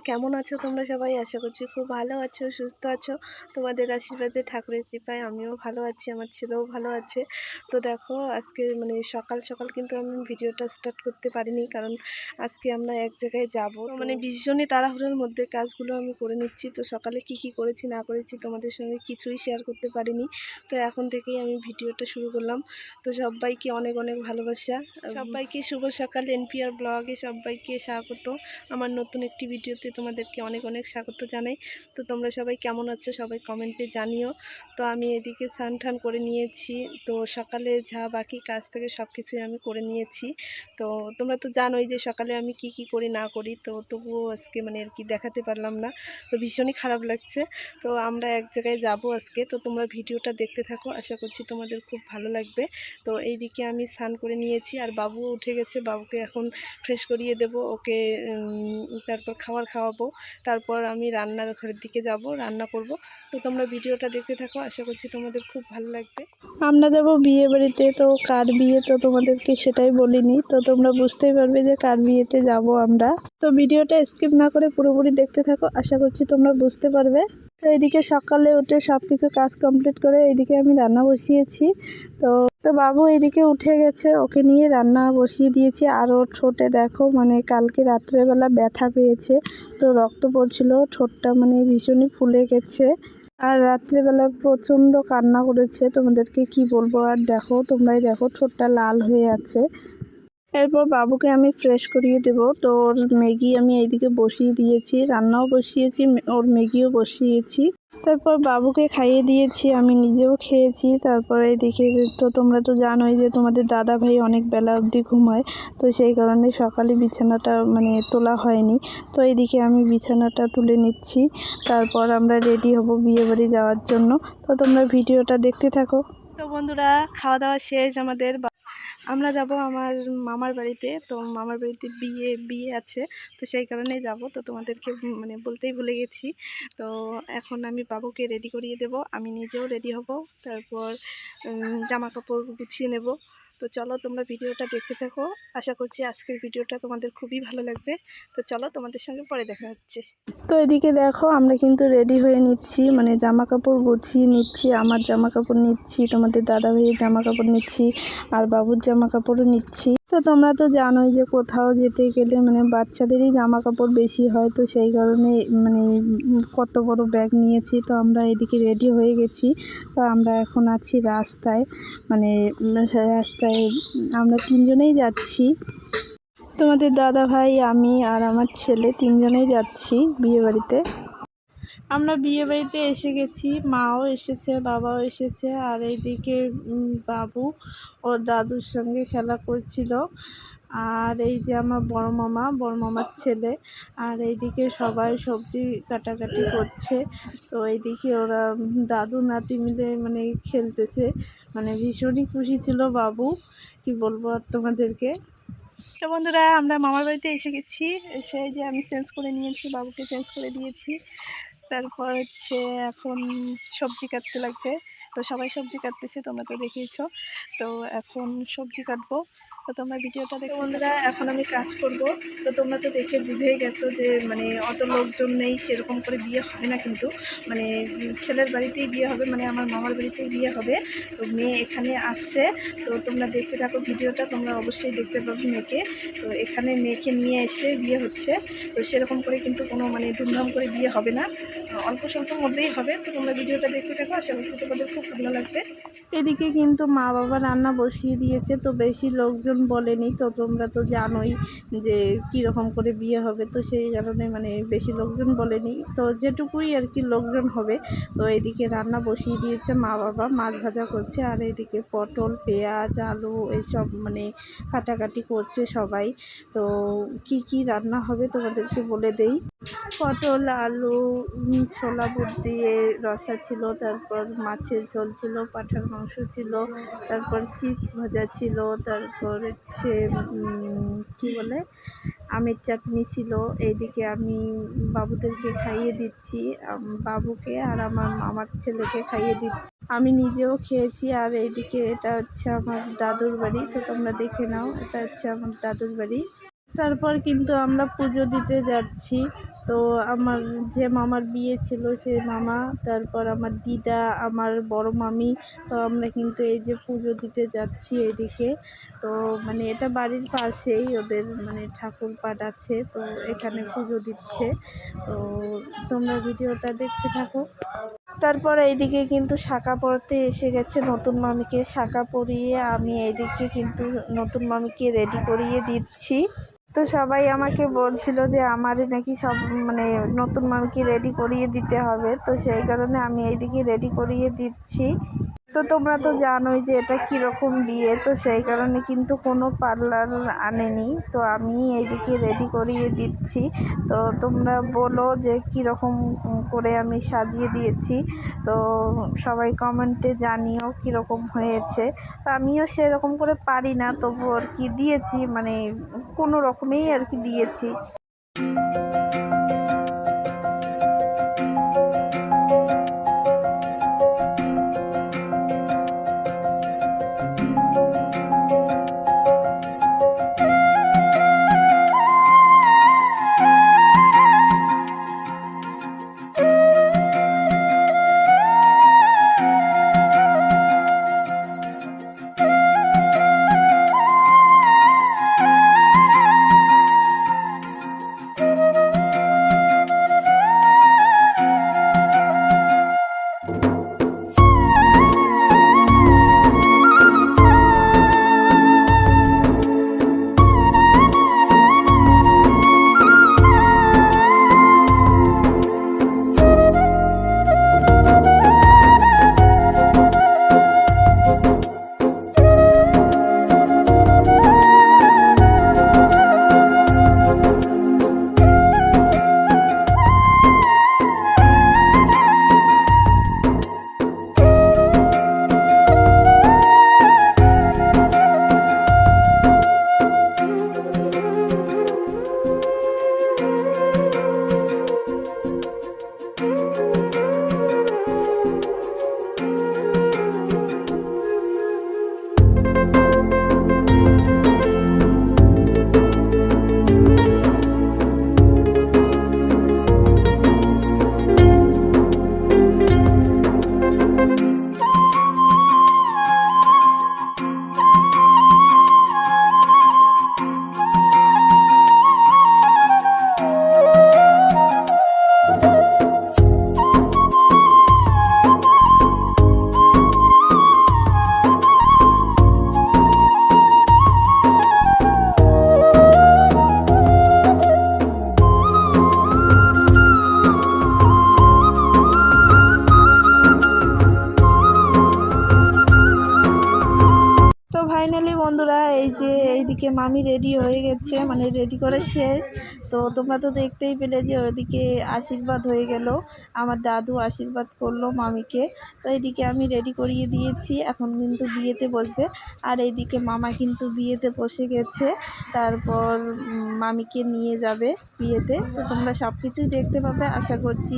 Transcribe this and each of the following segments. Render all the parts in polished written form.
কেমন আছো তোমরা সবাই? আশা করছি খুব ভালো আছো, সুস্থ আছো। তোমাদের আশীর্বাদে, ঠাকুরের কৃপায় আমিও ভালো আছি, আমার ছেলেও ভালো আছে। তো দেখো, আজকে সকাল সকাল কিন্তু আমি ভিডিওটা স্টার্ট করতে পারিনি, কারণ আজকে আমরা এক জায়গায় যাব। ভীষণই তাড়াহুড়োর মধ্যে কাজগুলো আমি করে নিচ্ছি। তো সকালে কি করেছি না করেছি তোমাদের সঙ্গে কিছুই শেয়ার করতে পারিনি। তো এখন থেকেই আমি ভিডিওটা শুরু করলাম। তো সবাইকে অনেক অনেক ভালোবাসা, সবাইকে শুভ সকাল। এনপিআর ব্লগে সবাইকে স্বাগত। আমার নতুন একটি ভিডিওতে তোমাদেরকে অনেক অনেক স্বাগত জানাই। তো তোমরা সবাই কেমন আছো সবাই কমেন্টে জানিও। তো আমি এদিকে স্নান টান করে নিয়েছি। তো সকালে যা বাকি কাজ থেকে সব কিছুই আমি করে নিয়েছি। তো তোমরা তো জানোই যে সকালে আমি কি করি না করি। তো তবুও আজকে আর কি দেখাতে পারলাম না। তো ভীষণই খারাপ লাগছে। তো আমরা এক জায়গায় যাব আজকে। তো তোমরা ভিডিওটা দেখতে থাকো, আশা করছি তোমাদের খুব ভালো লাগবে। তো এইদিকে আমি স্নান করে নিয়েছি, আর বাবুও উঠে গেছে। বাবুকে এখন ফ্রেশ করিয়ে দেব, ওকে তারপর খাওয়াবো। তারপর আমি রান্নার ঘরের দিকে যাব, রান্না করব। তো তোমরা ভিডিওটা দেখতে থাকো, আশা করছি তোমাদের খুব ভালো লাগবে। আমরা যাব বিয়ে বাড়িতে। তো কার বিয়ে তো তোমাদেরকে সেটাই বলিনি। তো তোমরা বুঝতেই পারবে যে কার বিয়েতে যাব আমরা। তো ভিডিওটা স্কিপ না করে পুরোপুরি দেখতে থাকো, আশা করছি তোমরা বুঝতে পারবে। তো এইদিকে সকালে উঠে সব কিছু কাজ কমপ্লিট করে এইদিকে আমি রান্না বসিয়েছি। তো বাবু এইদিকে উঠে গেছে, ওকে নিয়ে রান্না বসিয়ে দিয়েছি। আর ওর ঠোঁটে দেখো কালকে রাত্রেবেলা ব্যথা পেয়েছে, তো রক্ত পড়ছিল, ঠোঁটটা ভীষণই ফুলে গেছে। আর রাত্রেবেলা প্রচণ্ড কান্না করেছে, তোমাদেরকে কি বলবো। আর দেখো, তোমরাই দেখো, ঠোঁটটা লাল হয়ে আছে। এরপর বাবুকে আমি ফ্রেশ করিয়ে দেব। তো ওর ম্যাগি আমি এইদিকে বসিয়ে দিয়েছি, রান্নাও বসিয়েছি, ওর ম্যাগিও বসিয়েছি। তারপর বাবুকে খাইয়ে দিয়েছি, আমি নিজেও খেয়েছি। তারপরে এদিকে তো তোমরা তো জানোই যে তোমাদের দাদা ভাই অনেক বেলা অবধি ঘুমায়। তো সেই কারণে সকালে বিছানাটা তোলা হয়নি। তো এইদিকে আমি বিছানাটা তুলে নিচ্ছি। তারপর আমরা রেডি হব বিয়ে বাড়ি যাওয়ার জন্য। তো তোমরা ভিডিওটা দেখতে থাকো। তো বন্ধুরা, খাওয়া দাওয়া শেষ আমাদের। আমরা যাব আমার মামার বাড়িতে। তো মামার বাড়িতে বিয়ে আছে, তো সেই কারণেই যাব। তো তোমাদেরকে বলতেই ভুলে গেছি। তো এখন আমি বাবুকে রেডি করিয়ে দেব, আমি নিজেও রেডি হব। তারপর জামা কাপড় গুছিয়ে নেব। তো চলো, তোমরা ভিডিওটা দেখতে থাকো, আশা করছি আজকের ভিডিওটা তোমাদের খুবই ভালো লাগবে। তো চলো, তোমাদের সঙ্গে পরে দেখা হচ্ছে। তো এদিকে দেখো, আমরা কিন্তু রেডি হয়ে নিচ্ছি, জামা কাপড় গুছিয়ে নিচ্ছি। আমার জামা কাপড় নিচ্ছি, তোমাদের দাদা ভাইয়ের জামা কাপড় নিচ্ছি, আর বাবুর জামা কাপড়ও নিচ্ছি। তো তোমরা তো জানোই যে কোথাও যেতে গেলে বাচ্চাদেরই জামা কাপড় বেশি হয়। তো সেই কারণে কত বড় ব্যাগ নিয়েছি। তো আমরা এদিকে রেডি হয়ে গেছি। তো আমরা এখন আছি রাস্তায়, রাস্তায় আমরা তিনজনেই যাচ্ছি। তোমাদের দাদা ভাই, আমি আর আমার ছেলে তিনজনেই যাচ্ছি বিয়ে বাড়িতে। আমরা বিয়ে বাড়িতে এসে গেছি, মাও এসেছে, বাবাও এসেছে। আর এইদিকে বাবু ওর দাদুর সঙ্গে খেলা করছিল। আর এই যে আমার বড় মামার ছেলে। আর এইদিকে সবাই সবজি কাটাকাটি করছে। তো এইদিকে ওরা দাদু নাতি মিলে খেলতেছে। ভীষণই খুশি ছিল বাবু, কি বলবো আর তোমাদেরকে। তো বন্ধুরা, আমরা মামার বাড়িতে এসে গেছি। এসে যে আমি চেঞ্জ করে নিয়েছি, বাবুকে চেঞ্জ করে দিয়েছি। তারপর এখন সবজি কাটতে লাগবে। তো সবাই সবজি কাটতেছে, তোমরা তো দেখেইছো। তো এখন সবজি কাটবো। তো তোমরা ভিডিওটা দেখো। বন্ধুরা, এখন আমি কাজ করব। তো তোমরা তো দেখে বুঝেই গেছো যে অত লোকজন নেই, সেরকম করে বিয়ে হবে না। কিন্তু ছেলের বাড়িতেই বিয়ে হবে, আমার মামার বাড়িতেই বিয়ে হবে। তো মেয়ে এখানে আসছে। তো তোমরা দেখতে থাকো ভিডিওটা, তোমরা অবশ্যই দেখতে পাবে মেয়েকে। তো এখানে মেয়েকে নিয়ে এসে বিয়ে হচ্ছে। তো সেরকম করে কিন্তু কোনো ধুমধাম করে বিয়ে হবে না, অল্প স্বল্পর মধ্যেই হবে। তো তোমরা ভিডিওটা দেখতে থাকো, আশা করছি তোমাদের খুব ভালো লাগবে। এদিকে কিন্তু মা বাবা রান্না বসিয়ে দিয়েছে। তো বেশি লোকজন বলেনি। তো তোমরা তো জানোই যে কীরকম করে বিয়ে হবে। তো সেই কারণে বেশি লোকজন বলেনি। তো যেটুকুই আর কি লোকজন হবে। তো এদিকে রান্না বসিয়ে দিয়েছে মা বাবা, মাছ ভাজা করছে। আর এদিকে পটল, পেঁয়াজ, আলু এইসব কাটাকাটি করছে সবাই। তো কি রান্না হবে তোমাদেরকে বলে দেই। পটল, আলু, ছোলা বুট দিয়ে রসা ছিল, তারপর মাছের ঝোল ছিল, পাঁঠার মাংস ছিল, তারপর চিপস ভাজা ছিল, তারপর হচ্ছে কী বলে আমের চাটনি ছিল। এইদিকে আমি বাবুদেরকে খাইয়ে দিচ্ছি, বাবুকে আর আমার ছেলেকে খাইয়ে দিচ্ছি, আমি নিজেও খেয়েছি। আর এইদিকে এটা হচ্ছে আমার দাদুর বাড়ি, তো তোমরা দেখে নাও, এটা হচ্ছে আমার দাদুর বাড়ি। তারপর কিন্তু আমরা পুজো দিতে যাচ্ছি। তো আমার যে মামার বিয়ে ছিল সেই মামা, তারপর আমার দিদা, আমার বড় মামি, তো আমরা কিন্তু এই যে পুজো দিতে যাচ্ছি এদিকে। তো মানে এটা বাড়ির পাশেই ওদের মানে ঠাকুর পাঠ আছে, তো এখানে পুজো দিচ্ছে। তো তোমরা ভিডিওটা দেখতে থাকো। তারপর এইদিকে কিন্তু শাঁখা পরতে এসে গেছে, নতুন মামিকে শাঁখা পরিয়ে আমি এইদিকে কিন্তু নতুন মামিকে রেডি করিয়ে দিচ্ছি। তো সবাই আমাকে বলছিল যে আমারই নাকি সব মানে নতুন মামিকে রেডি করিয়ে দিতে হবে, তো সেই কারণে আমি এইদিকে রেডি করিয়ে দিচ্ছি। তো তোমরা তো জানোই যে এটা কীরকম বিয়ে, তো সেই কারণে কিন্তু কোনো পার্লার আনেনি, তো আমি এইদিকে রেডি করিয়ে দিচ্ছি। তো তোমরা বলো যে কীরকম করে আমি সাজিয়ে দিয়েছি, তো সবাই কমেন্টে জানিও কীরকম হয়েছে। তো আমিও সেরকম করে পারি না, তবু আর কি দিয়েছি, মানে কোনো রকমেই আর কি দিয়েছি। ফাইনালি বন্ধুরা, এই যে এইদিকে মামি রেডি হয়ে গেছে, মানে রেডি করে শেষ। তো তোমরা তো দেখতেই পেলে যে ওইদিকে আশীর্বাদ হয়ে গেল, আমার দাদু আশীর্বাদ করলো মামিকে। তো এইদিকে আমি রেডি করিয়ে দিয়েছি, এখন কিন্তু বিয়েতে বসবে। আর এইদিকে মামা কিন্তু বিয়েতে বসে গেছে, তারপর মামিকে নিয়ে যাবে বিয়েতে। তো তোমরা সব কিছুই দেখতে পাবে, আশা করছি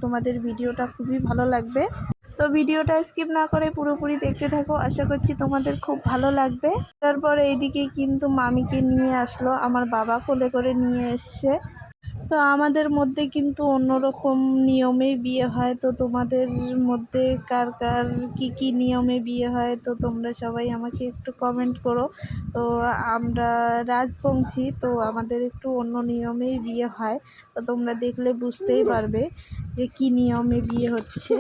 তোমাদের ভিডিওটা খুবই ভালো লাগবে। তো ভিডিওটা স্কিপ না করে পুরোপুরি দেখতে থাকো, আশা করছি তোমাদের খুব ভালো লাগবে। তারপর এইদিকে কিন্তু মামিকে নিয়ে আসলো আমার বাবা, কোলে করে নিয়ে এসছে। তো আমাদের মধ্যে কিন্তু অন্যরকম নিয়মেই বিয়ে হয়। তো তোমাদের মধ্যে কার কার কী নিয়মে বিয়ে হয়, তো তোমরা সবাই আমাকে একটু কমেন্ট করো। তো আমরা রাজবংশী, তো আমাদের একটু অন্য নিয়মেই বিয়ে হয়। তো তোমরা দেখলে বুঝতেই পারবে যে কী নিয়মে বিয়ে হচ্ছে।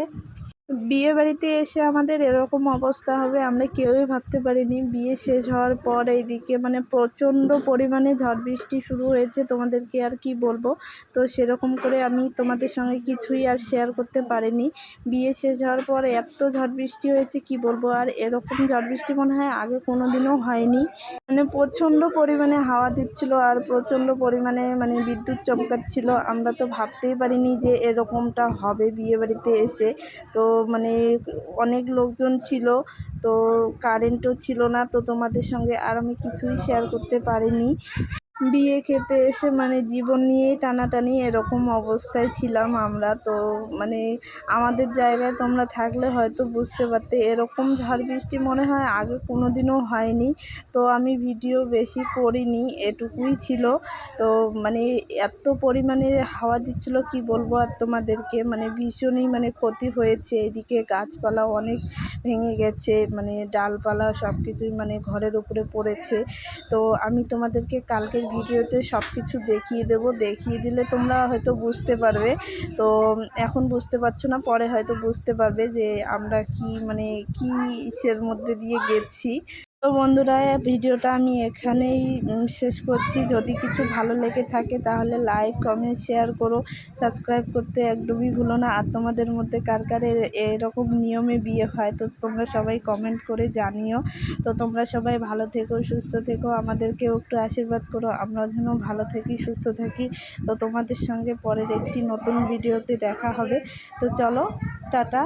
বিয়ে বাড়িতে এসে আমাদের এরকম অবস্থা হবে আমরা কেউই ভাবতে পারিনি। বিয়ে শেষ হওয়ার পর এইদিকে মানে প্রচণ্ড পরিমাণে ঝড় বৃষ্টি শুরু হয়েছে, তোমাদেরকে আর কি বলবো। তো সেরকম করে আমি তোমাদের সঙ্গে কিছুই আর শেয়ার করতে পারিনি। বিয়ে শেষ হওয়ার পর এত ঝড় বৃষ্টি হয়েছে কি বলবো, আর এরকম ঝড় বৃষ্টি মনে হয় আগে কোনো দিনও হয়নি। মানে প্রচণ্ড পরিমাণে হাওয়া দিচ্ছিল আর প্রচণ্ড পরিমাণে মানে বিদ্যুৎ চমকাচ্ছিল। আমরা তো ভাবতেই পারিনি যে এরকমটা হবে বিয়েবাড়িতে এসে। তো মানে অনেক লোকজন ছিল, তো কারেন্টও ছিল না, তো তোমাদের সঙ্গে আর আমি কিছুই শেয়ার করতে পারিনি। বিয়ে খেতে এসে মানে জীবন নিয়েই টানাটানি এরকম অবস্থায় ছিলাম আমরা। তো মানে আমাদের জায়গায় তোমরা থাকলে হয়তো বুঝতে পারতে, এরকম ঝড় বৃষ্টি মনে হয় আগে কোনো দিনও হয়নি। তো আমি ভিডিও বেশি করিনি, এটুকুই ছিল। তো মানে এত পরিমাণে হাওয়া দিচ্ছিল কি বলবো আর তোমাদেরকে, মানে ভীষণই মানে ক্ষতি হয়েছে। এদিকে গাছপালাও অনেক ভেঙে গেছে, মানে ডালপালা সব কিছুই মানে ঘরের উপরে পড়েছে। তো আমি তোমাদেরকে কালকের ভিডিওতে সব কিছু দেখিয়ে দেবো, দেখিয়ে দিলে তোমরা হয়তো বুঝতে পারবে। তো এখন বুঝতে পারছো না, পরে হয়তো বুঝতে পারবে যে আমরা কি মানে কি ইসের মধ্যে দিয়ে গেছি। তো বন্ধুরা, ভিডিওটা আমি এখানেই শেষ করছি। যদি কিছু ভালো লেগে থাকে তাহলে লাইক কমেন্ট শেয়ার করো, সাবস্ক্রাইব করতে একদমই ভুলো না। আর তোমাদের মধ্যে কার কার এরকম নিয়মে বিয়ে হয় তো তোমরা সবাই কমেন্ট করে জানিও। তো তোমরা সবাই ভালো থেকো, সুস্থ থেকো, আমাদেরকেও একটু আশীর্বাদ করো, আমরা যেন ভালো থাকি, সুস্থ থাকি। তো তোমাদের সঙ্গে পরের একটি নতুন ভিডিওতে দেখা হবে। তো চলো, টাটা।